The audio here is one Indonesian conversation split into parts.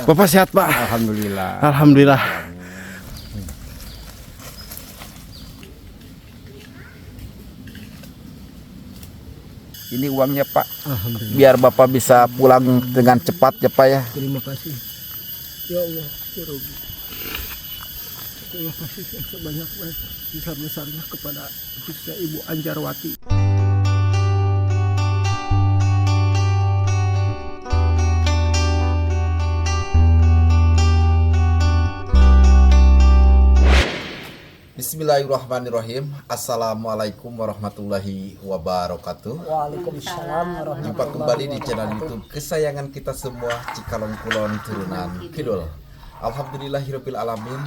Bapak sehat, Pak? Alhamdulillah. Alhamdulillah. Ini uangnya Pak. Biar Bapak bisa pulang dengan cepat ya Pak ya. Terima kasih. Ya Allah, ya Rabbi. Terima kasih yang sebanyak-banyak besar-besarnya kepada khususnya Ibu Anjarwati. Bismillahirrahmanirrahim. Assalamualaikum warahmatullahi wabarakatuh. Waalaikumsalam warahmatullahi Jumpa kembali di channel YouTube kesayangan kita semua, Cikalong Kulon Turunan Kidul. Alhamdulillahirabbil alamin,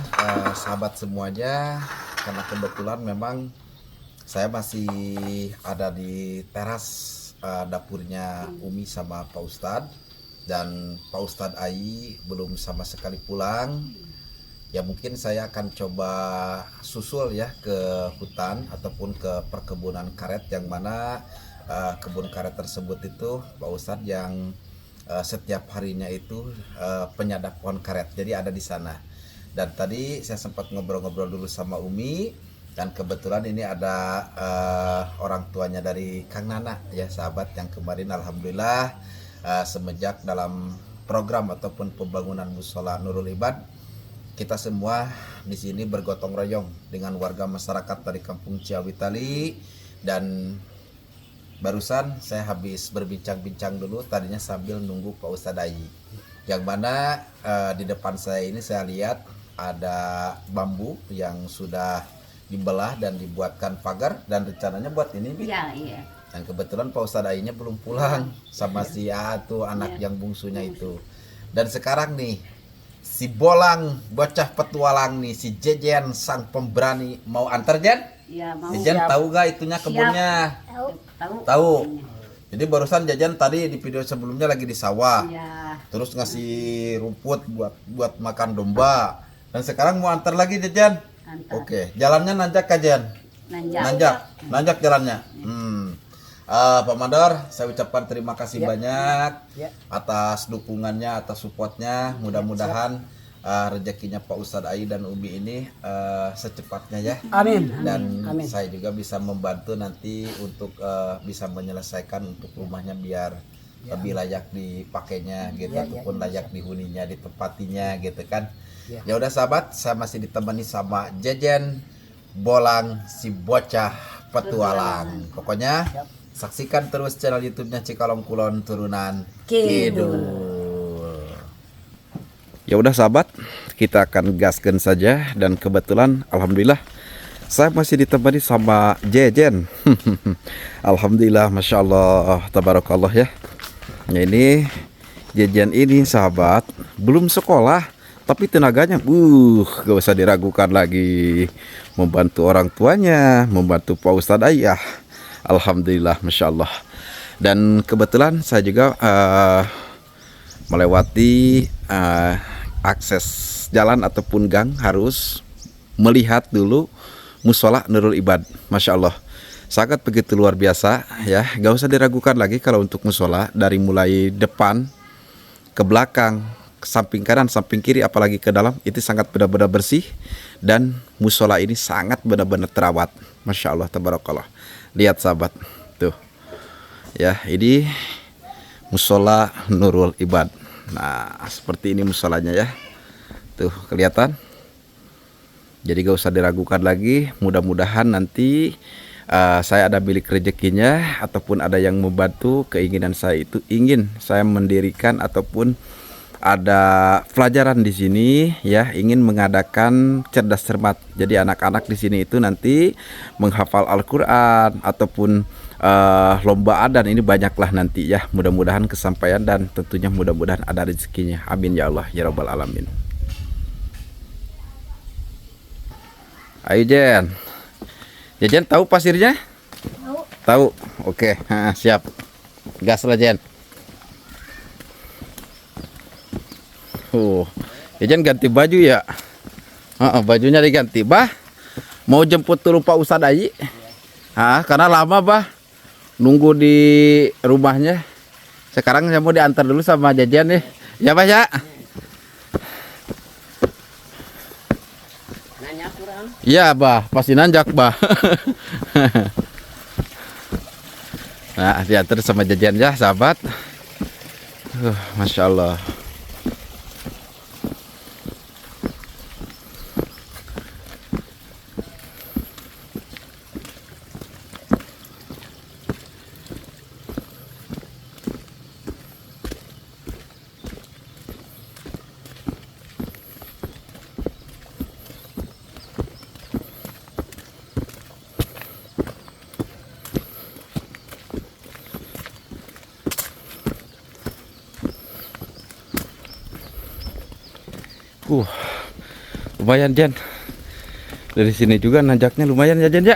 sahabat semuanya. Karena kebetulan memang saya masih ada di teras dapurnya Umi sama Pak Ustadz, dan Pak Ustadz Ai belum sama sekali pulang. Ya mungkin saya akan coba susul ya ke hutan ataupun ke perkebunan karet, yang mana kebun karet tersebut itu Pak Ustadz yang setiap harinya itu penyadap pohon karet, jadi ada di sana. Dan tadi saya sempat ngobrol-ngobrol dulu sama Umi, dan kebetulan ini ada orang tuanya dari Kang Nana ya sahabat, yang kemarin alhamdulillah semenjak dalam program ataupun pembangunan musola Nurul Ibad, kita semua di sini bergotong royong dengan warga masyarakat dari Kampung Ciawitali. Dan barusan saya habis berbincang-bincang dulu tadinya sambil nunggu Pak Ustadz Ai, yang mana di depan saya ini saya lihat ada bambu yang sudah dibelah dan dibuatkan pagar, dan rencananya buat ini Bi. Ya, iya. Dan kebetulan Pak Ustadz Ai-nya belum pulang sama si tuh anak yang bungsunya itu. Dan sekarang nih si Bolang bocah petualang nih, si Jejen sang pemberani mau antar Jen? Ya, mau. Jejen tahu gak itunya kebunnya? Tahu. Jadi barusan Jejen tadi di video sebelumnya lagi di sawah. Ya. Terus ngasih rumput buat makan domba. Dan sekarang mau antar lagi Jejen? Antar. Oke, jalannya nanjak kan Jen? Nanjak jalannya. Pak Mandor, saya ucapkan terima kasih banyak atas dukungannya, atas supportnya. Mudah-mudahan rezekinya Pak Ustadz Ai dan Umi ini secepatnya ya. Amin. Dan saya juga bisa membantu nanti untuk bisa menyelesaikan untuk rumahnya biar lebih layak dipakainya gitu, ataupun layak dihuninya, ditempatinya gitu kan. Ya udah sahabat, saya masih ditemani sama Jejen Bolang si bocah petualang. Pokoknya saksikan terus channel YouTube-nya Cikalong Kulon Turunan Kidul. Ya udah sahabat, kita akan gaskan saja. Dan kebetulan alhamdulillah saya masih ditemani sama Jejen. Alhamdulillah, masya Allah, tabarakallah ya. Ya ini Jejen ini sahabat belum sekolah, tapi tenaganya gak usah diragukan lagi, membantu orang tuanya, membantu Pak Ustadz Ai. Alhamdulillah, masya Allah. Dan kebetulan saya juga melewati akses jalan ataupun gang, harus melihat dulu musola Nurul Ibad. Masya Allah, sangat begitu luar biasa ya. Gak usah diragukan lagi kalau untuk musola, dari mulai depan ke belakang, ke samping kanan, samping kiri, apalagi ke dalam, itu sangat benar-benar bersih. Dan musola ini sangat benar-benar terawat. Masya Allah, tabarakallah. Lihat sahabat tuh ya, ini musola Nurul Ibad. Nah seperti ini musolanya ya, tuh kelihatan. Jadi gak usah diragukan lagi. Mudah-mudahan nanti saya ada milik rezekinya, ataupun ada yang membantu. Keinginan saya itu ingin saya mendirikan ataupun ada pelajaran di sini ya, ingin mengadakan cerdas cermat. Jadi anak-anak di sini itu nanti menghafal Al-Qur'an ataupun lomba adan, ini banyaklah nanti ya. Mudah-mudahan kesampaian dan tentunya mudah-mudahan ada rezekinya. Amin ya Allah ya rabbal alamin. Ayo Jen. Jen tahu pasirnya? Tahu. Oke, siap. Gas lah Jen. Jejen ganti baju ya. Bajunya diganti. Bah, mau jemput dulu Pak Ustadz Ai. Karena lama bah nunggu di rumahnya. Sekarang saya mau diantar dulu sama Jejen nih. Ya Bah ya. Iya, Bah, pasti nanjak, Bah. Nah, diantar sama jajan ya, sahabat. Masya Allah. Uh, lumayan Jan. Dari sini juga nanjaknya lumayan ya Jan ya.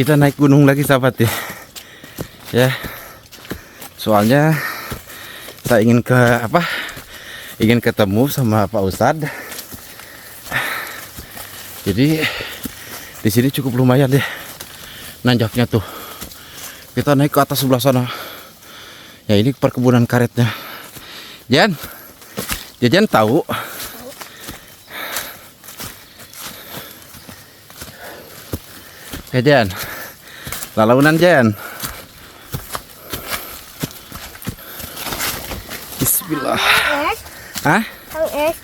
Kita naik gunung lagi sahabat ya. Ya. Soalnya saya ingin ke apa? Ingin ketemu sama Pak Ustadz. Jadi di sini cukup lumayan deh nanjaknya tuh. Kita naik ke atas sebelah sana. Ya ini perkebunan karetnya. Jan, Jajan tahu. Jan, lalaunan Jan. Bismillah. Hah? Es.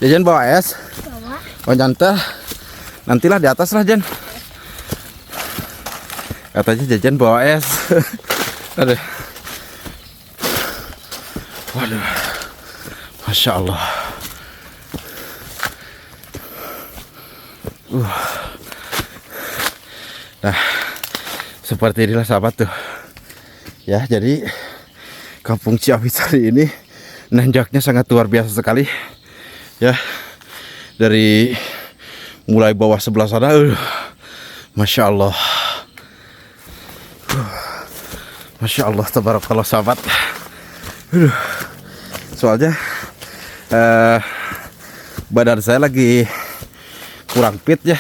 Jajan bawa es? Bawa. Oh nyantel. Nantilah di atas lah Jan. Katanya Jajan bawa es. Aduh. Waduh. Masya Allah. Nah, seperti inilah sahabat tuh. Ya, jadi Kampung Ciawi Sari ini nanjaknya sangat luar biasa sekali. Ya, dari mulai bawah sebelah sana, Masya Allah. Masya Allah, tabarakallah sahabat. Soalnya badan saya lagi kurang fit ya.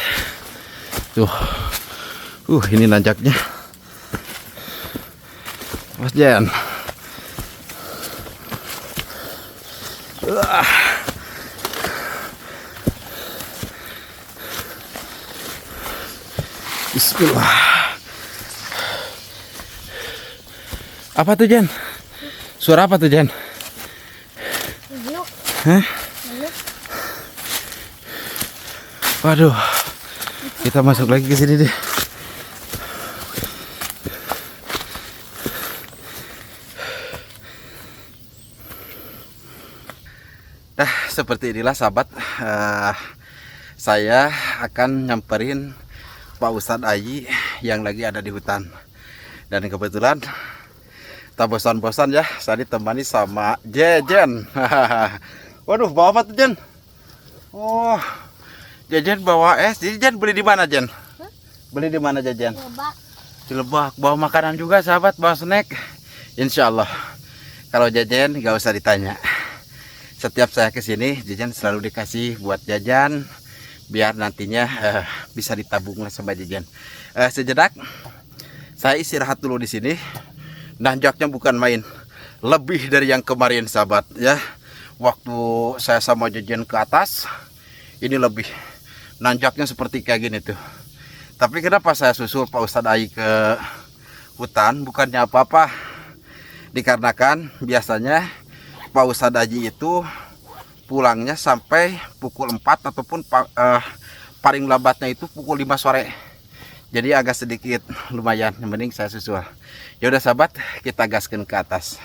Tuh, ini nanjaknya. Mas Jan. Bismillah. Apa tuh Jan? Suara apa tuh Jan? Beluk. Hah? Beluk. Waduh. Kita masuk lagi ke sini deh. Nah, seperti inilah sahabat. Saya akan nyamperin Pak Ustadz Ayi yang lagi ada di hutan. Dan kebetulan tak bosan-bosan ya, saya ditemani sama Jejen. Waduh, bawa apa tuh Jen? Oh, Jejen bawa es. Jadi Jen beli di mana Jen? Beli di mana Jejen? Lebak. Di Lebak. Bawa makanan juga sahabat, bawa snack. Insya Allah. Kalau Jejen nggak usah ditanya. Setiap saya kesini, Jejen selalu dikasih buat jajan, biar nantinya bisa ditabung lah sama Jejen. Sejenak, saya istirahat dulu di sini. Nanjaknya bukan main, lebih dari yang kemarin sahabat ya. Waktu saya sama Jejen ke atas, ini lebih nanjaknya seperti kayak gini tuh. Tapi kenapa saya susul Pak Ustadz Ayi ke hutan? Bukannya apa-apa, dikarenakan biasanya Pak Ustadz Ayi itu pulangnya sampai pukul 4 ataupun paling lambatnya itu pukul 5 sore. Jadi agak sedikit lumayan, yang penting saya susul. Ya udah sahabat, kita gaskan ke atas.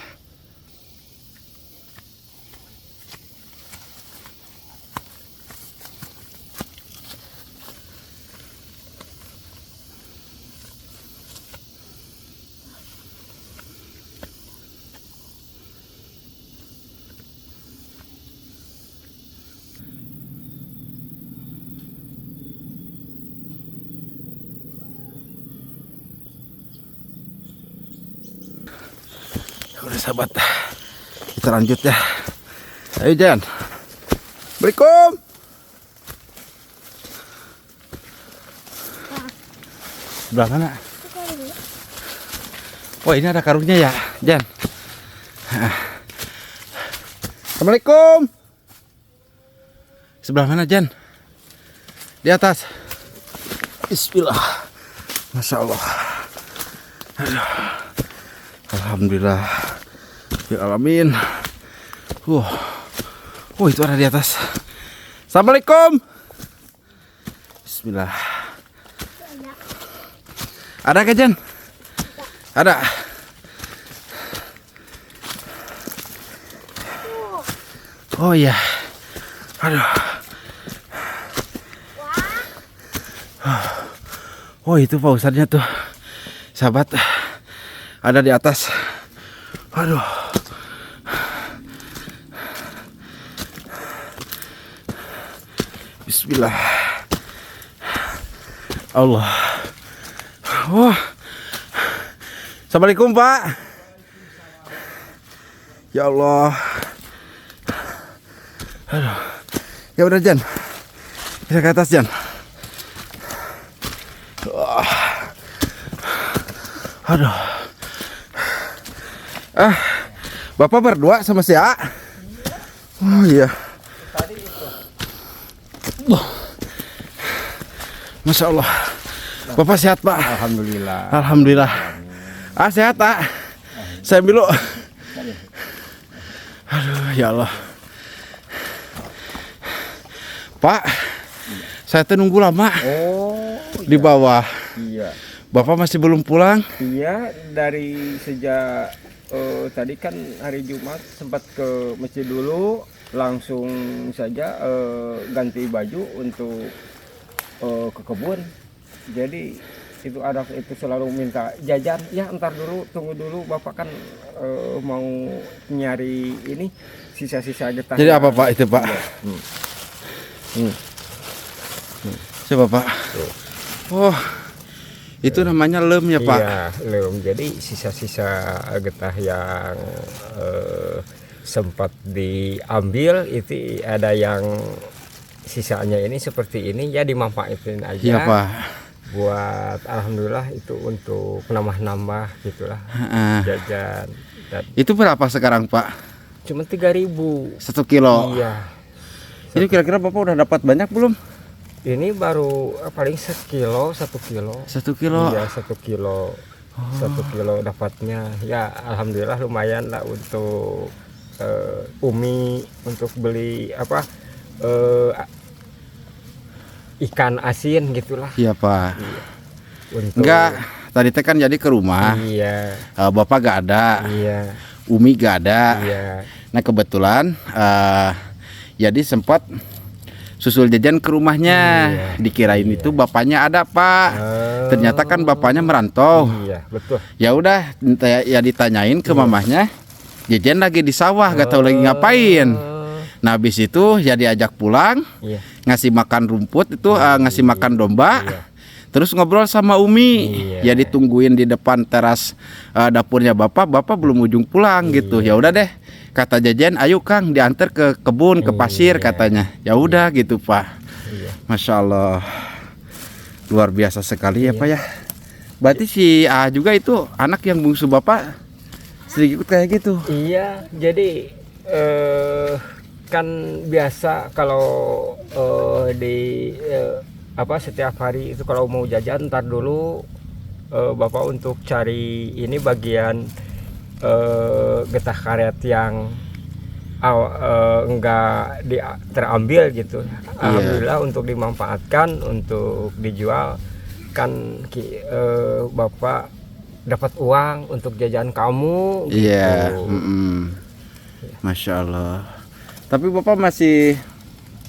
Udah sahabat, kita lanjut ya. Ayo Jan. Assalamualaikum. Sebelah mana? Oh ini ada karungnya ya, Jan. Assalamualaikum. Sebelah mana Jan? Di atas. Bismillah. Masya Allah. Aduh. Alhamdulillah. Ya alamin. Oh itu ada di atas. Assalamualaikum. Bismillah. Ada kah Jan? Ada. Oh iya. Aduh. Oh itu Pak Ustadznya tuh. Sahabat. Ada di atas. Aduh. Bismillah. Allah. Wah. Assalamualaikum Pak. Ya Allah. Aduh. Ya udah Jan. Bisa ke atas Jan. Aduh. Bapak berdua sama si A. Oh iya. Masya Allah. Bapak sehat Pak? Alhamdulillah. Alhamdulillah. Sehat Pak. Saya dulu. Aduh ya Allah. Pak, saya tuh nunggu lama. Oh, di bawah. iya. Bapak masih belum pulang? Iya, dari sejak tadi kan hari Jumat sempat ke masjid dulu, langsung saja ganti baju untuk ke kebun. Jadi itu anak itu selalu minta jajan. Ya entar dulu, tunggu dulu, Bapak kan mau nyari ini sisa-sisa getah. Jadi apa Pak itu Pak? Coba Pak. Oh, itu namanya lem ya Pak? Iya, lem. Jadi sisa-sisa getah yang sempat diambil itu ada yang sisanya ini seperti ini ya dimanfaatin aja. Iya Pak. Buat alhamdulillah itu untuk nambah-nambah gitulah. Jajan. Dan Itu berapa sekarang Pak? cuma 3.000. 1 kilo. Iya. Ini kira-kira Bapak udah dapat banyak belum? Ini baru paling 1 kilo. 1 kilo. Iya, 1 kilo. 1 kilo dapatnya. Ya alhamdulillah lumayan lah untuk Umi untuk beli apa ikan asin gitulah. Iya Pak. Iya. Untuk Enggak, tadi teh kan jadi ke rumah. Iya. Bapak gak ada. Iya. Umi gak ada. Iya. Nah kebetulan jadi sempat susul jajan ke rumahnya. Dikirain itu bapaknya ada Pak. Ternyata kan bapaknya merantau. Iya, betul. Ya udah ya ditanyain ke mamahnya. Jajan lagi di sawah, gak tahu lagi ngapain. Nah habis itu ya diajak pulang, Iya. ngasih makan rumput itu, ngasih makan domba. Iya. Terus ngobrol sama Umi. Iya. Ya ditungguin di depan teras dapurnya Bapak belum ujung pulang gitu. Ya udah deh, kata Jajan, ayo Kang diantar ke kebun, ke pasir katanya. Ya udah gitu Pak. Iya. Masya Allah, luar biasa sekali ya Pak ya. Berarti si A juga itu anak yang bungsu Bapak sedikit kayak gitu. Iya, jadi kan biasa kalau di apa setiap hari itu kalau mau jajan ntar dulu Bapak untuk cari ini bagian getah karet yang enggak terambil gitu. Alhamdulillah untuk dimanfaatkan untuk dijual kan Bapak dapat uang untuk jajan kamu gitu. Iya. Masya Allah. Tapi Bapak masih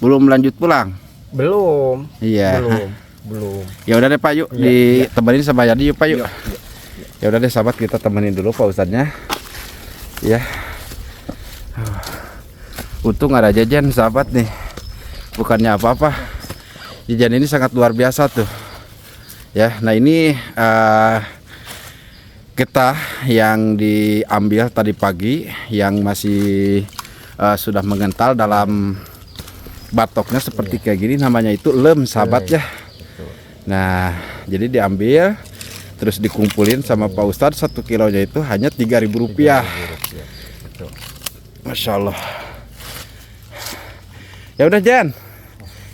belum lanjut pulang? Belum. Iya. Belum. Ya udah deh Pak, yuk Iya, ditemenin sama Yadi yuk Pak yuk. Iya. Ya udah deh sahabat, kita temenin dulu Pak Ustadznya. Ya. Untung ada jajan sahabat nih. Bukannya apa-apa. Jajan ini sangat luar biasa tuh. Ya, nah ini getah yang diambil tadi pagi yang masih sudah mengental dalam batoknya seperti kayak gini, namanya itu lem sahabat ya. Nah jadi diambil terus dikumpulin sama Pak Ustadz, 1 kilonya itu hanya Rp3.000. Masya Allah. Ya udah Jan,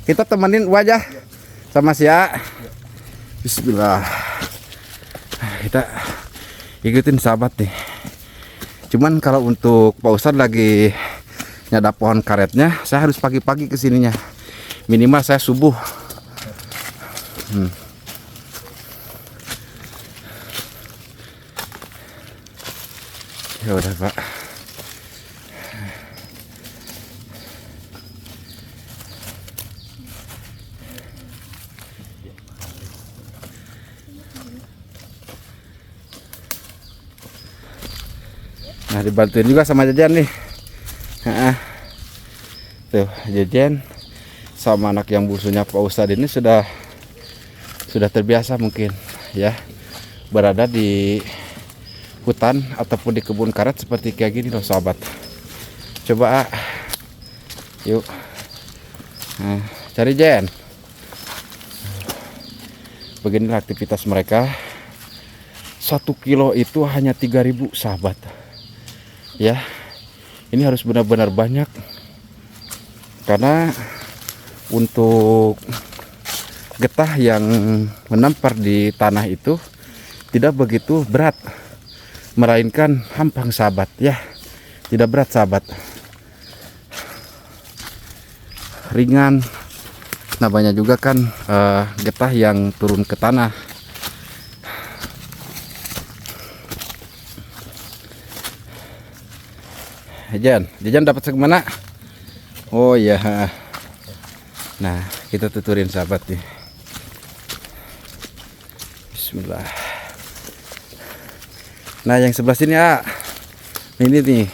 kita temenin wajah sama Sia. Bismillah. Kita ikutin sahabat nih. Cuman kalau untuk Pak Ustadz lagi nyadap pohon karetnya, saya harus pagi-pagi kesininya. Minimal saya subuh. Ya udah Pak. Nah dibantuin juga sama Jajan nih. Tuh Jajan sama anak yang bungsunya Pak Ustadz ini sudah terbiasa mungkin ya berada di hutan ataupun di kebun karet seperti kayak gini loh sahabat. Coba yuk cari Jen. Beginilah aktivitas mereka. 1 kilo itu hanya 3.000 sahabat. Ya, ini harus benar-benar banyak karena untuk getah yang menampar di tanah itu tidak begitu berat, melainkan hampang sahabat ya, tidak berat sahabat, ringan. Namanya juga kan getah yang turun ke tanah. Jajan dapat segimana? Oh iya. Nah kita tuturin sahabat nih. Bismillah. Nah yang sebelah sini ya, ini nih.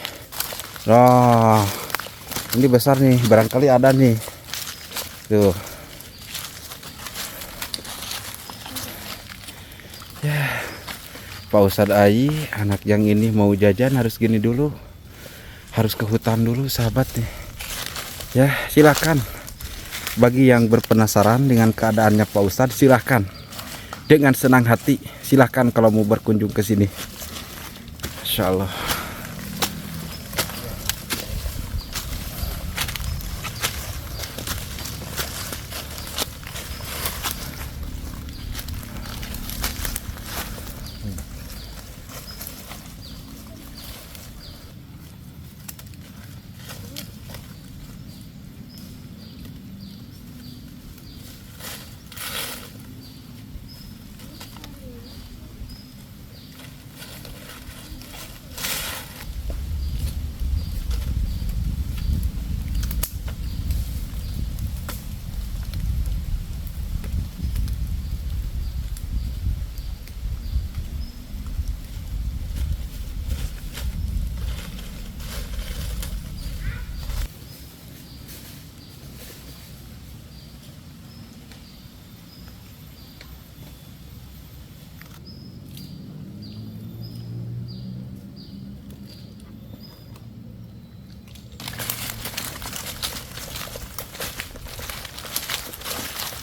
Oh, ini besar nih, barangkali ada nih. Tuh. Ya, Pak Ustadz Ai, anak yang ini mau jajan harus gini dulu. Harus ke hutan dulu sahabat nih. Ya silakan, bagi yang berpenasaran dengan keadaannya Pak Ustadz, silahkan dengan senang hati, silahkan kalau mau berkunjung ke sini. Insya Allah.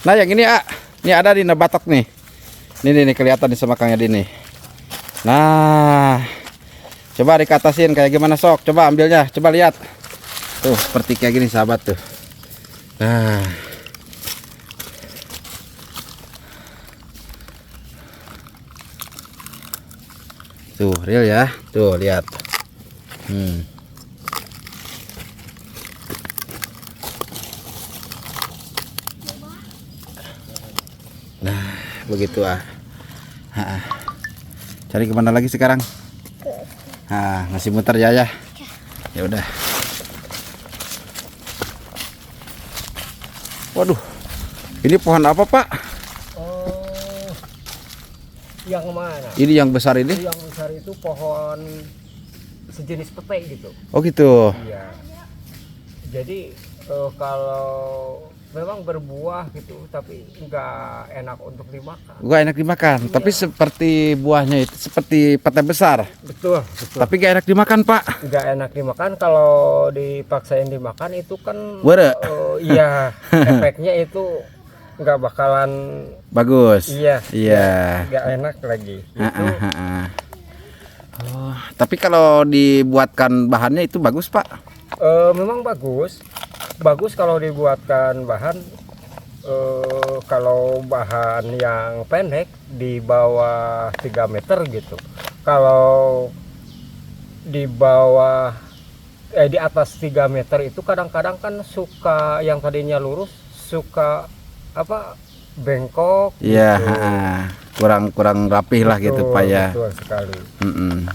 Nah yang ini ya, ini ada di batok nih. Ini kelihatan di semakangnya di nih. Nah, coba dikatasin kayak gimana sok. Coba ambilnya, coba lihat. Tuh seperti kayak gini sahabat tuh. Nah, tuh real ya, tuh lihat. Nah begitu cari kemana lagi sekarang? Masih muter ya ya. Ya udah. Waduh, ini pohon apa Pak? Oh, yang mana? Ini yang besar ini? Yang besar itu pohon sejenis petai gitu. Oh gitu. Iya. Jadi kalau memang berbuah gitu, tapi nggak enak untuk dimakan. Gak enak dimakan, Iya. tapi seperti buahnya itu seperti pete besar. Betul, betul. Tapi gak enak dimakan, Pak. Nggak enak dimakan, kalau dipaksain dimakan itu kan Were. iya, efeknya itu nggak bakalan Bagus. iya Iya. nggak enak lagi itu. Oh, tapi kalau dibuatkan bahannya itu bagus, Pak. Memang bagus kalau dibuatkan bahan. Kalau bahan yang pendek di bawah 3 meter gitu, kalau di bawah di atas 3 meter itu kadang-kadang kan suka yang tadinya lurus suka apa bengkok Iya, gitu. kurang rapih lah gitu, Betul, Pak ya. betul sekali. Mm-mm.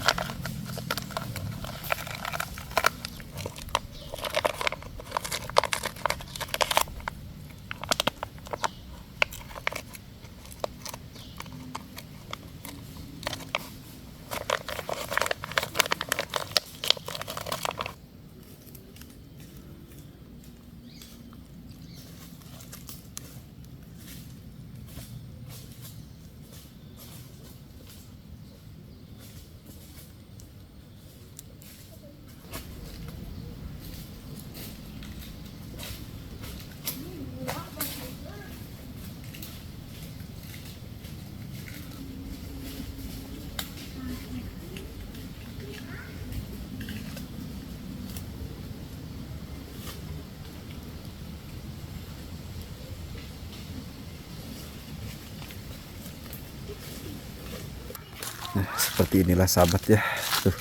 Nah, seperti inilah sahabat ya. Tuh.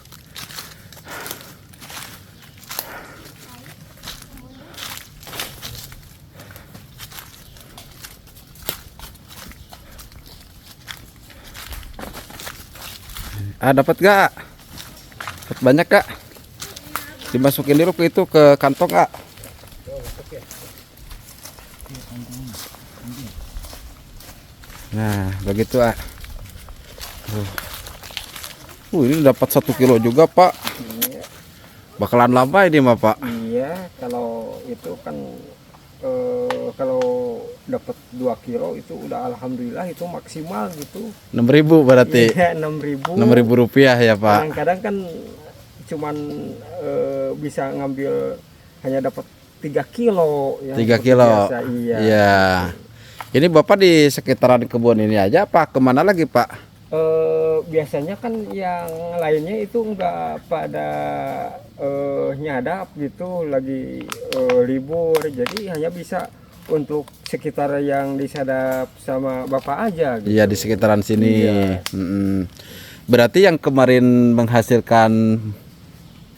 Dapat gak? Dapat banyak gak? Dimasukin dulu ke itu ke kantong gak? Nah, begitu ini dapat 1 kilo juga, Pak. Bakalan lama ini mah, Pak. Iya, kalau itu kan kalau dapat 2 kilo itu udah alhamdulillah itu maksimal gitu. 6.000 berarti. Iya, 6.000. 6.000 rupiah ya, Pak. Kadang-kadang kan cuman bisa ngambil hanya dapat 3 kilo yang 3 seperti kilo. biasa, iya. Iya. Ini Bapak di sekitaran kebun ini aja, Pak? Kemana lagi, Pak? Biasanya kan yang lainnya itu nggak pada nyadap gitu, lagi libur, jadi hanya bisa untuk sekitar yang disadap sama Bapak aja gitu. Iya, di sekitaran sini. Iya. Berarti yang kemarin menghasilkan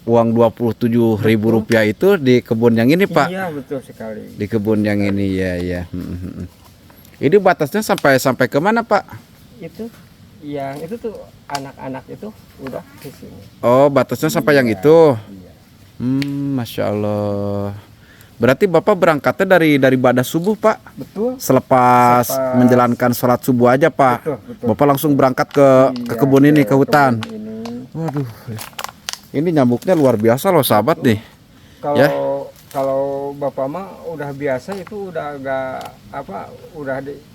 uang 27.000 rupiah itu di kebun yang ini, Pak? Iya, betul sekali. Di kebun yang ini, ya. Ini batasnya sampai kemana, Pak? Itu yang itu tuh anak-anak itu udah di sini. Oh, batasnya sampai yang itu. Iya. Masya Allah. Berarti Bapak berangkatnya dari badas subuh, Pak? Betul. Selepas menjalankan sholat subuh aja, Pak? Betul. Bapak langsung berangkat ke kebun ini, ke hutan. Kebun ini. Waduh, ini nyamuknya luar biasa loh, sahabat nih. Kalau Bapak mah udah biasa, itu udah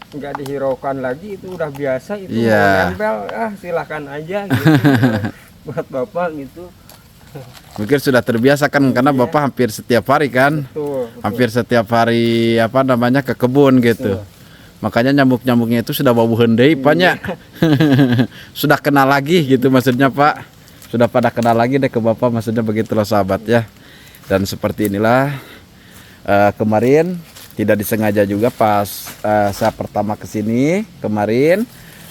nggak dihiraukan lagi, itu udah biasa, itu mau nempel silahkan aja gitu. Buat Bapak gitu. Mungkin sudah terbiasa kan, karena Bapak hampir setiap hari kan, Betul. hampir setiap hari ke kebun gitu. Makanya nyamuk-nyamuknya itu sudah bau hendei, Paknya. Sudah kenal lagi gitu maksudnya, Pak. Sudah pada kenal lagi deh ke Bapak, maksudnya begitulah sahabat ya. Dan seperti inilah kemarin tidak disengaja juga pas saya pertama kesini kemarin,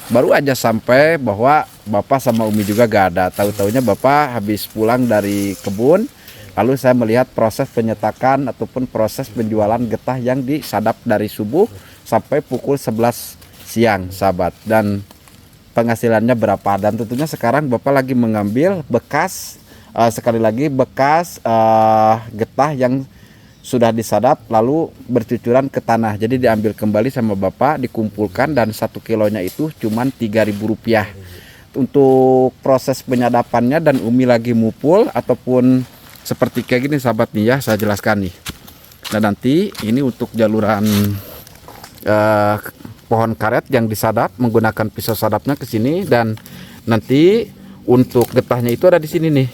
baru aja sampai bahwa Bapak sama Umi juga gak ada. Tahu-taunya Bapak habis pulang dari kebun, lalu saya melihat proses penyetakan ataupun proses penjualan getah yang disadap dari subuh sampai pukul 11 siang, sahabat. Dan penghasilannya berapa, dan tentunya sekarang Bapak lagi mengambil bekas sekali lagi bekas getah yang sudah disadap lalu bercucuran ke tanah. Jadi diambil kembali sama Bapak, dikumpulkan, dan 1 kilonya itu cuman 3.000 rupiah. Untuk proses penyadapannya dan Umi lagi mupul ataupun seperti kayak gini sahabat nih ya, saya jelaskan nih. Nah nanti ini untuk jaluran pohon karet yang disadap menggunakan pisau sadapnya ke sini, dan nanti untuk getahnya itu ada di sini nih.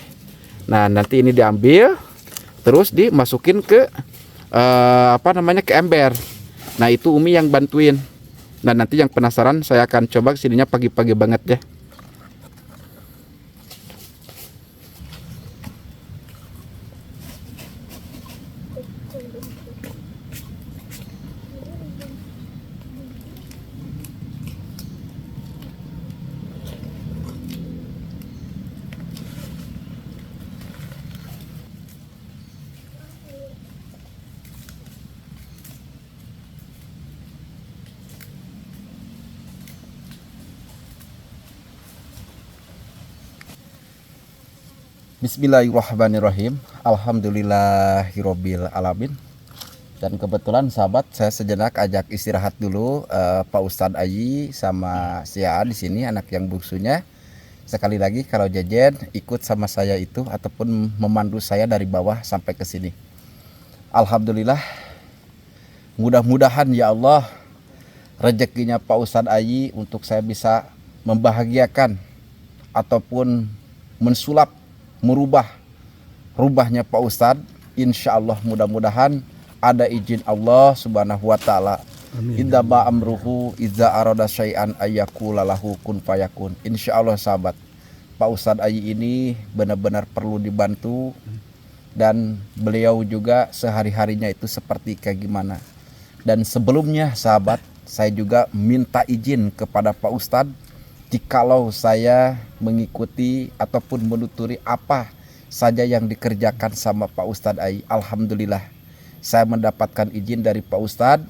Nah nanti ini diambil terus dimasukin ke ke ember. Nah itu Umi yang bantuin. Nah nanti yang penasaran saya akan coba kesininya pagi-pagi banget ya. Bismillahirrahmanirrahim. Alhamdulillahirobbil alamin. Dan kebetulan sahabat, saya sejenak ajak istirahat dulu Pak Ustadz Ayi sama si Aa di sini, anak yang bungsunya. Sekali lagi kalau Jejen ikut sama saya itu ataupun memandu saya dari bawah sampai ke sini. Alhamdulillah. Mudah-mudahan ya Allah rezekinya Pak Ustadz Ayi untuk saya bisa membahagiakan ataupun mensulap, rubahnya Pak Ustadz. Insya Allah mudah-mudahan ada izin Allah subhanahu wa ta'ala. Idza ba amruhu idza arada syai'an ayyakula lahu kun fayakun. Insya Allah sahabat, Pak Ustadz Ayi ini benar-benar perlu dibantu. Dan beliau juga sehari-harinya itu seperti kayak gimana. Dan sebelumnya sahabat, saya juga minta izin kepada Pak Ustadz, jikalau saya mengikuti ataupun menuturi apa saja yang dikerjakan sama Pak Ustadz Ayi. Alhamdulillah saya mendapatkan izin dari Pak Ustadz.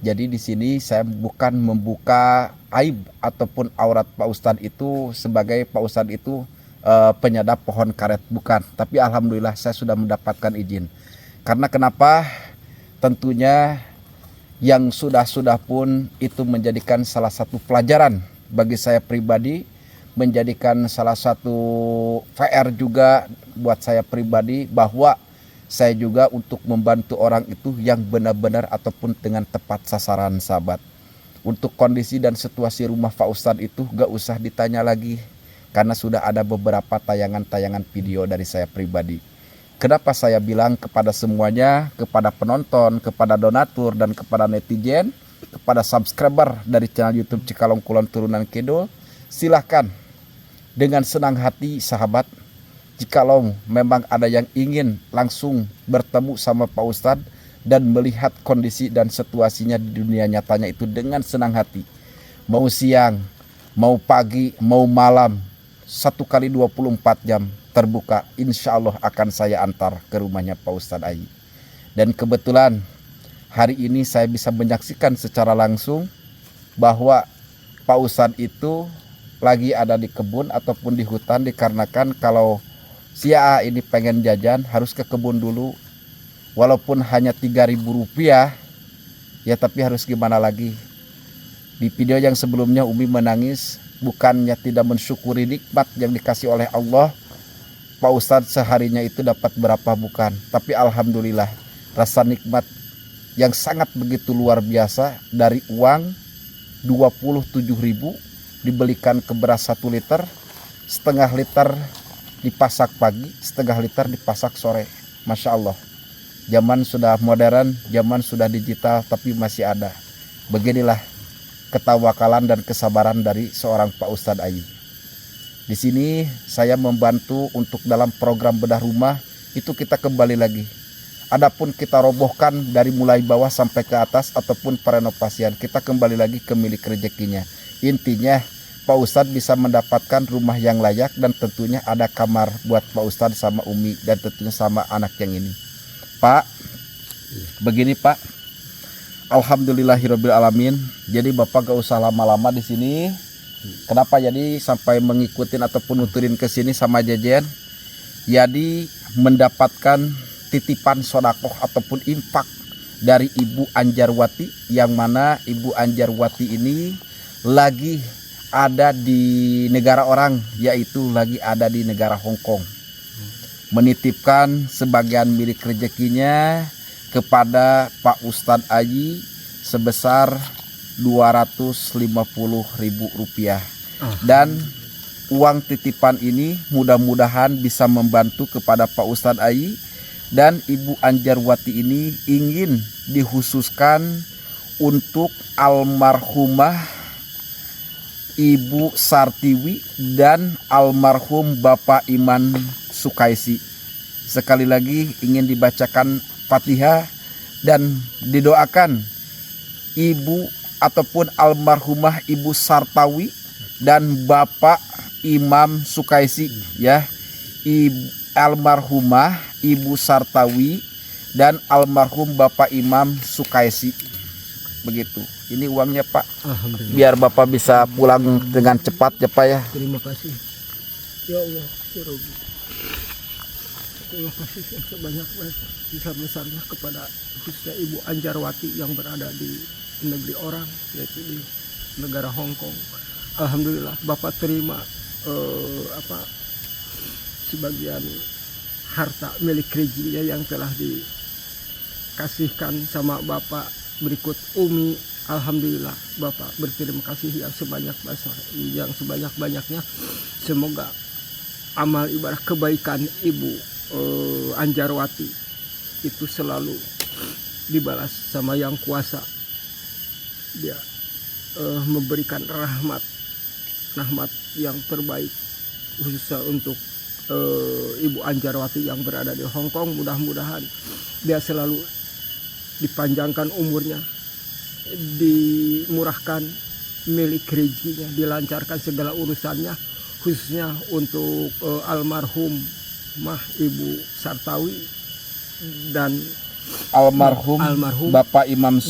Jadi di sini saya bukan membuka aib ataupun aurat Pak Ustadz itu sebagai Pak Ustadz itu penyadap pohon karet, bukan. Tapi alhamdulillah saya sudah mendapatkan izin. Karena kenapa? Tentunya yang sudah-sudah pun itu menjadikan salah satu pelajaran bagi saya pribadi, menjadikan salah satu PR juga buat saya pribadi, bahwa saya juga untuk membantu orang itu yang benar-benar ataupun dengan tepat sasaran sahabat. Untuk kondisi dan situasi rumah Pak Ustadz itu gak usah ditanya lagi, karena sudah ada beberapa tayangan-tayangan video dari saya pribadi. Kenapa saya bilang kepada semuanya, kepada penonton, kepada donatur, dan kepada netizen, kepada subscriber dari channel YouTube Cikalong Kulon Turunan Kidul, silahkan dengan senang hati sahabat, jikalau memang ada yang ingin langsung bertemu sama Pak Ustadz dan melihat kondisi dan situasinya di dunia nyatanya itu dengan senang hati, mau siang, mau pagi, mau malam, 1x24 jam terbuka, insya Allah akan saya antar ke rumahnya Pak Ustadz Ayi. Dan kebetulan hari ini saya bisa menyaksikan secara langsung bahwa Pak Ustadz itu lagi ada di kebun ataupun di hutan, dikarenakan kalau si A ini pengen jajan harus ke kebun dulu. Walaupun hanya 3.000 rupiah, ya tapi harus gimana lagi. Di video yang sebelumnya Umi menangis, bukannya tidak mensyukuri nikmat yang dikasih oleh Allah. Pak Ustadz seharinya itu dapat berapa, bukan. Tapi alhamdulillah rasa nikmat yang sangat begitu luar biasa. Dari uang 27.000 dibelikan ke beras 1 liter, setengah liter dipasak pagi, setengah liter dipasak sore. Masya Allah, zaman sudah modern, zaman sudah digital, tapi masih ada. Beginilah ketawakalan dan kesabaran dari seorang Pak Ustadz Ayi. Di sini saya membantu untuk dalam program bedah rumah itu kita kembali lagi. Adapun kita robohkan dari mulai bawah sampai ke atas ataupun perenovasian, kita kembali lagi ke milik rezekinya. Intinya Pak Ustadz bisa mendapatkan rumah yang layak, dan tentunya ada kamar buat Pak Ustadz sama Umi, dan tentunya sama anak yang ini. Pak, begini Pak, alhamdulillahirabbil alamin. Jadi Bapak gak usah lama-lama di sini. Kenapa jadi sampai mengikutin ataupun nuturin ke sini sama Jejen? Jadi mendapatkan titipan sodakoh ataupun infak dari Ibu Anjarwati, yang mana Ibu Anjarwati ini lagi ada di negara orang, yaitu lagi ada di negara Hong Kong. Menitipkan sebagian milik rezekinya kepada Pak Ustadz Ayi sebesar Rp250.000 dan uang titipan ini mudah-mudahan bisa membantu kepada Pak Ustadz Ayi dan Ibu Anjarwati ini ingin dikhususkan untuk almarhumah Ibu Sartiwi dan almarhum Bapak Iman Sukaisi. Sekali lagi ingin dibacakan Fatihah dan didoakan Ibu ataupun almarhumah Ibu Sartawi dan Bapak Imam Sukaisi ya. Almarhumah Ibu Sartawi dan almarhum Bapak Imam Sukaisi. Begitu. Ini uangnya Pak. Alhamdulillah. Biar Bapak bisa pulang dengan cepat ya Pak ya. Terima kasih. Ya Allah, ya Rabbi. Terima kasih yang sebanyak besar-besarnya kepada khususnya Ibu Anjarwati yang berada di negeri orang, yaitu di negara Hong Kong. Alhamdulillah Bapak terima sebagian harta milik rejinya yang telah dikasihkan sama Bapak berikut Umi. Alhamdulillah Bapak berterima kasih yang sebanyak-banyaknya. Semoga amal ibadah kebaikan Ibu Anjarwati itu selalu dibalas sama Yang Kuasa. Dia memberikan rahmat yang terbaik khususnya untuk Ibu Anjarwati yang berada di Hong Kong. Mudah-mudahan dia selalu dipanjangkan umurnya, dimurahkan milik rejinya, dilancarkan segala urusannya, khususnya untuk almarhum Ibu Sartawi dan almarhum Bapak Imam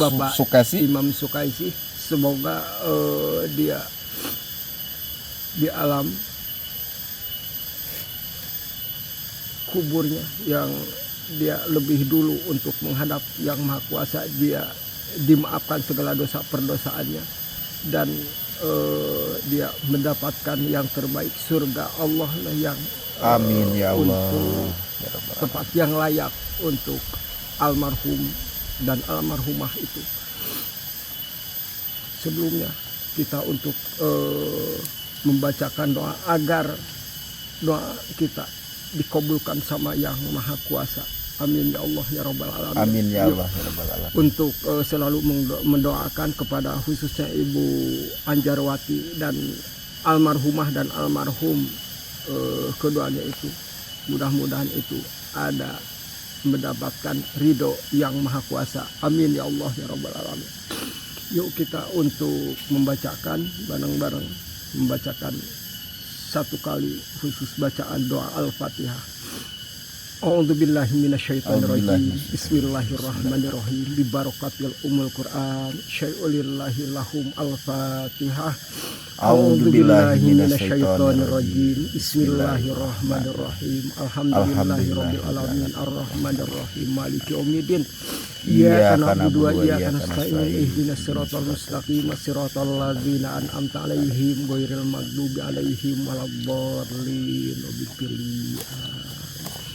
Sukaisi. Semoga dia di alam kuburnya yang dia lebih dulu untuk menghadap Yang Maha Kuasa, dia dimaafkan segala dosa perdosaannya dan dia mendapatkan yang terbaik, surga Allah lah yang amin ya Allah, untuk tempat yang layak untuk almarhum dan almarhumah itu. Sebelumnya kita untuk membacakan doa agar doa kita dikabulkan sama Yang Maha Kuasa. Amin ya Allah ya Rabbal Alamin. Amin ya Allah ya Rabbal Alamin. Untuk selalu mendoakan kepada khususnya Ibu Anjarwati dan almarhumah dan almarhum keduanya itu, mudah-mudahan itu ada mendapatkan ridho Yang Maha Kuasa. Amin ya Allah ya Rabbal Alamin. Yuk kita untuk membacakan bareng-bareng, membacakan satu kali khusus bacaan doa Al-Fatihah. A'udzubillahi minasyaitonirrajim. Bismillahirrahmanirrahim. Bi barakatil umul Quran. Syai'ulillahi lahum Al-Fatihah. A'udzubillahi minasyaitonirrajim. Bismillahirrahmanirrahim. Alhamdulillahirabbil alamin arrahmanirrahim maliki yaumiddin. Iyyaka na'budu wa iyyaka nasta'in. Ihdinas siratal mustaqim. Siratal ladzina an'amta 'alaihim ghairil maghdubi 'alaihim waladdallin.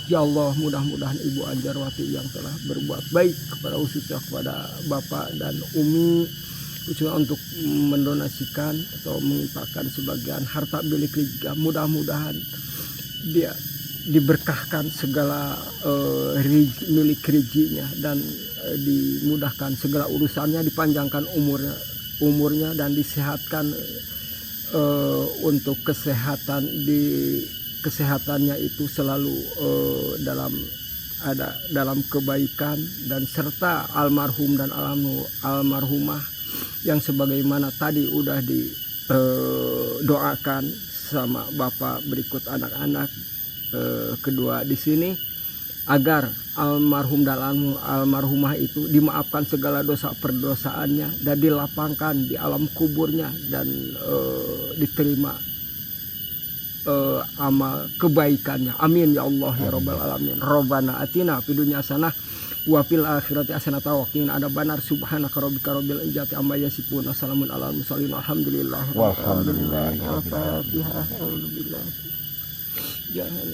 Ya Allah, mudah-mudahan Ibu Anjarwati yang telah berbuat baik kepada khususnya kepada Bapak dan Umi, khususnya untuk mendonasikan atau menginfakkan sebagian harta milik rejinya, mudah-mudahan dia diberkahkan segala milik rejinya dan dimudahkan segala urusannya, dipanjangkan umurnya dan disehatkan untuk kesehatannya itu selalu dalam kebaikan, dan serta almarhum dan almarhumah yang sebagaimana tadi udah didoakan sama Bapak berikut anak-anak kedua di sini, agar almarhum dan almarhumah itu dimaafkan segala dosa perdosaannya dan dilapangkan di alam kuburnya dan diterima amal kebaikannya. Amin ya Allah ya Rabbal Alamin. Rabbana atina fid dunya hasanah wa fil akhirati hasanah wa qina adzabannar. Subhanaka rabbika rabbil izzati amma yasifun. Wassalamun alal mursalin. Alhamdulillah. Walhamdulillah. Al-Fatihah. Alhamdulillah. Jangan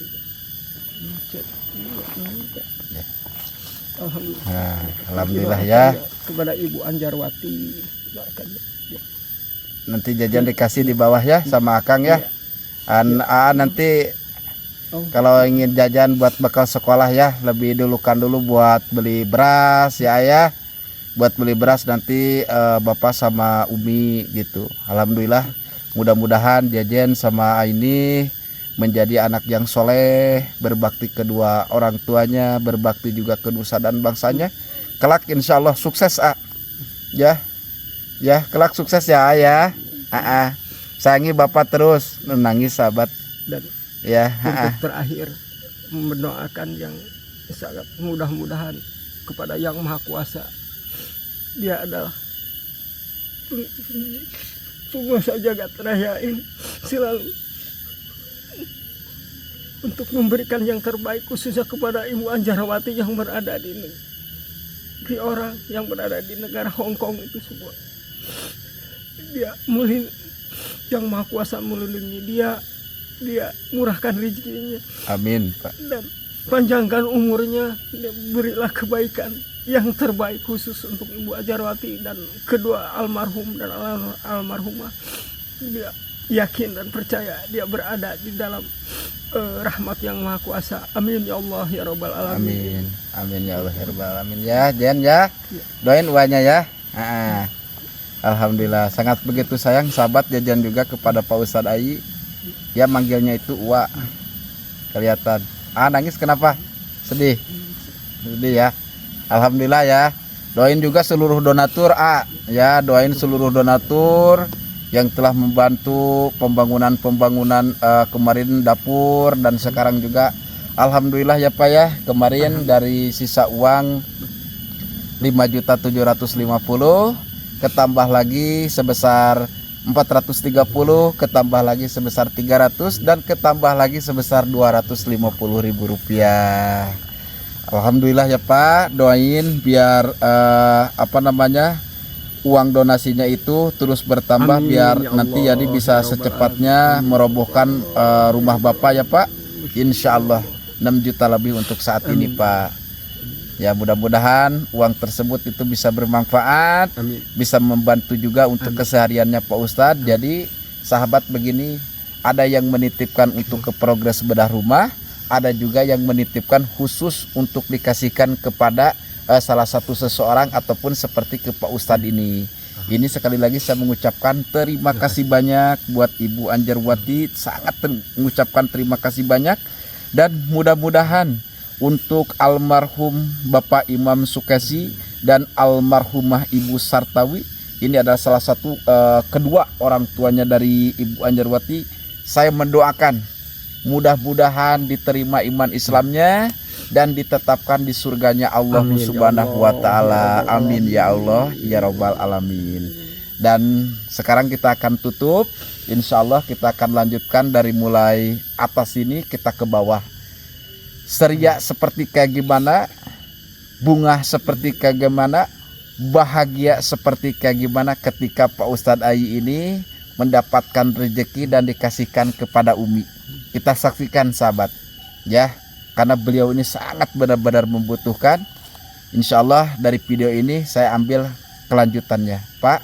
Alhamdulillah. Nah, alhamdulillah ya. Kepada Ibu Anjarwati. Doakan. Nanti jajan dikasih di bawah ya sama Akang ya. Nanti kalau ingin jajan buat bekal sekolah ya, lebih dulukan dulu buat beli beras ya ayah. Buat beli beras nanti Bapak sama Umi gitu. Alhamdulillah, mudah-mudahan Jajan sama Aini menjadi anak yang soleh, berbakti kedua orang tuanya, berbakti juga ke nusa dan bangsanya. Kelak insya Allah sukses ya, ya kelak sukses ya ayah. Sayangi Bapak terus, nangis sahabat. Dan ya. untuk terakhir mendoakan yang sangat mudah-mudahan kepada Yang Maha Kuasa. Dia adalah penguasa jagat raya ini selalu untuk memberikan yang terbaik khususnya kepada Ibu Anjarwati yang berada di negeri orang, yang berada di negara Hong Kong itu semua. Dia Yang Maha Kuasa melindungi dia murahkan rezekinya. Amin Pak. Dan panjangkan umurnya, berilah kebaikan yang terbaik khusus untuk Ibu Anjarwati dan kedua almarhum dan almarhumah. Dia yakin dan percaya dia berada di dalam rahmat Yang Maha Kuasa. Amin ya Allah ya Rabbal Alamin. Amin. Amin ya Allah ya Rabbal Alamin ya. Jen ya. Doain uanya ya. Alhamdulillah sangat begitu sayang sahabat Jajan juga kepada Pak Ustadz Ai. Ya manggilnya itu Uwa. Kelihatan. Nangis kenapa? Sedih. Sedih ya. Alhamdulillah ya. Doain juga seluruh donatur ya, doain seluruh donatur yang telah membantu pembangunan kemarin dapur dan sekarang juga alhamdulillah ya Pak ya. Kemarin dari sisa uang 5.750 ketambah lagi sebesar 430, ketambah lagi sebesar 300 dan ketambah lagi sebesar Rp250.000. Alhamdulillah ya Pak, doain biar uang donasinya itu terus bertambah. Amin, biar ya nanti jadi bisa secepatnya merobohkan rumah Bapak ya Pak. Insya Allah 6 juta lebih untuk saat ini Pak. Ya mudah-mudahan uang tersebut itu bisa bermanfaat. Amin. Bisa membantu juga untuk kesehariannya Pak Ustadz. Jadi sahabat begini, ada yang menitipkan untuk ke progres bedah rumah, ada juga yang menitipkan khusus untuk dikasihkan kepada salah satu seseorang ataupun seperti ke Pak Ustadz ini. Ini sekali lagi saya mengucapkan terima kasih banyak buat Ibu Anjarwati, sangat mengucapkan terima kasih banyak. Dan mudah-mudahan untuk almarhum Bapak Imam Sukesi dan almarhumah Ibu Sartawi, ini adalah salah satu kedua orang tuanya dari Ibu Anjarwati. Saya mendoakan mudah-mudahan diterima iman Islamnya dan ditetapkan di surganya Allah Subhanahu wa Ta'ala. Amin ya Allah ya Rabbal Alamin. Dan sekarang kita akan tutup. Insya Allah kita akan lanjutkan dari mulai atas ini kita ke bawah. Ceria seperti kayak gimana, bunga seperti kayak gimana, bahagia seperti kayak gimana ketika Pak Ustadz Ai ini mendapatkan rezeki dan dikasihkan kepada Umi. Kita saksikan sahabat ya, karena beliau ini sangat benar-benar membutuhkan. Insya Allah dari video ini saya ambil kelanjutannya. Pak,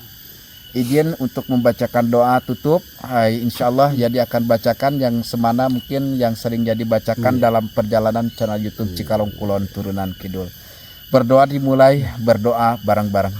izin untuk membacakan doa tutup. Insya Allah jadi akan bacakan yang semana mungkin yang sering jadi bacakan dalam perjalanan channel YouTube Cikalong Kulon Turunan Kidul. Berdoa dimulai, berdoa bareng-bareng.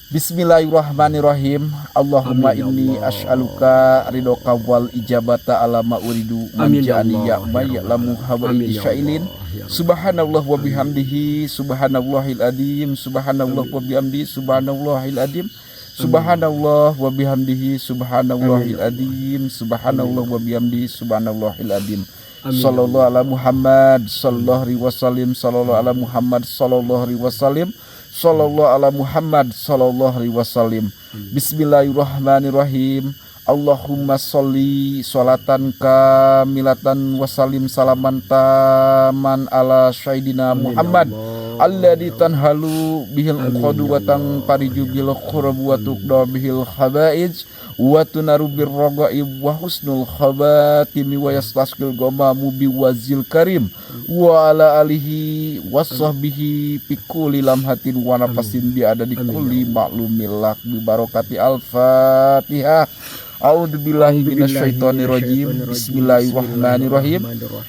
Bismillahirrahmanirrahim. Allahumma inni as'aluka ridhoka wal ijabata ala ma uridu manjani ya ma ya'lamu hawaiji syailin. Subhanallah wa bihamdihi subhanallahil adim. Subhanallah wa bihamdihi subhanallahil adim. Subhanallah wa bihamdihi subhanallahil adim. Subhanallah wa bihamdihi subhanallahil adim. Sallallahu ala Muhammad sallallahu alaihi wasallam. Sallallahu ala Muhammad sallallahu alaihi wasallam. Sallallahu ala Muhammad sallallahu alaihi wasallam. Bismillahirrahmanirrahim. Allahumma sholli sholatan kamilatan wasallim salaman taman ala syahidina Muhammad alladzi tanhalu bihil uqadu wa tanfariju bil qurbu wa tuqda bihil habaij wa tunaru birrogai wa husnul khabatimi wa yastasqil ghamamu biwazil karim wa ala alihi wasahbihi pikuli lamhatin wa nafasin bi ada di kulli maklumillah bi barokati al-fatihah. A'udzubillahi minasyaitonirrajim. Bismillahirrahmanirrahim.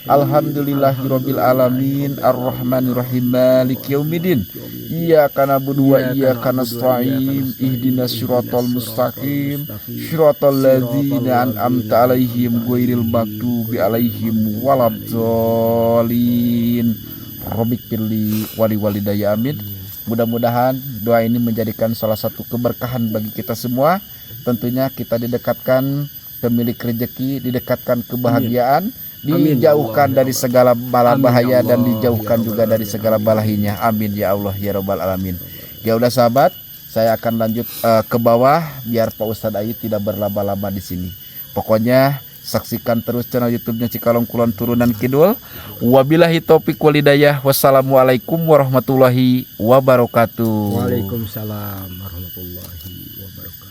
Alhamdulillahirabbil alamin arrahmanirrahim maliki yaumiddin. Iyyaka na'budu wa iyyaka nasta'in. Ihdinas siratal mustaqim. Siratal ladzina an'amta 'alaihim ghairil maghdubi 'alaihim waladdallin. Rabbik firli wali walidayya amin. Mudah-mudahan doa ini menjadikan salah satu keberkahan bagi kita semua. Tentunya kita didekatkan pemilik rezeki, didekatkan kebahagiaan, dijauhkan dari segala bala bahaya dan dijauhkan juga dari segala balahinya. Amin ya Allah ya Rabbal alamin. Ya udah sahabat, saya akan lanjut ke bawah biar Pak Ustadz Ayu tidak berlama-lama di sini. Pokoknya saksikan terus channel YouTube-nya Cikalong Kulon Turunan Kidul. Wabillahi taufik wal hidayah. Wassalamualaikum warahmatullahi wabarakatuh. Waalaikumsalam warahmatullahi wabarakatuh.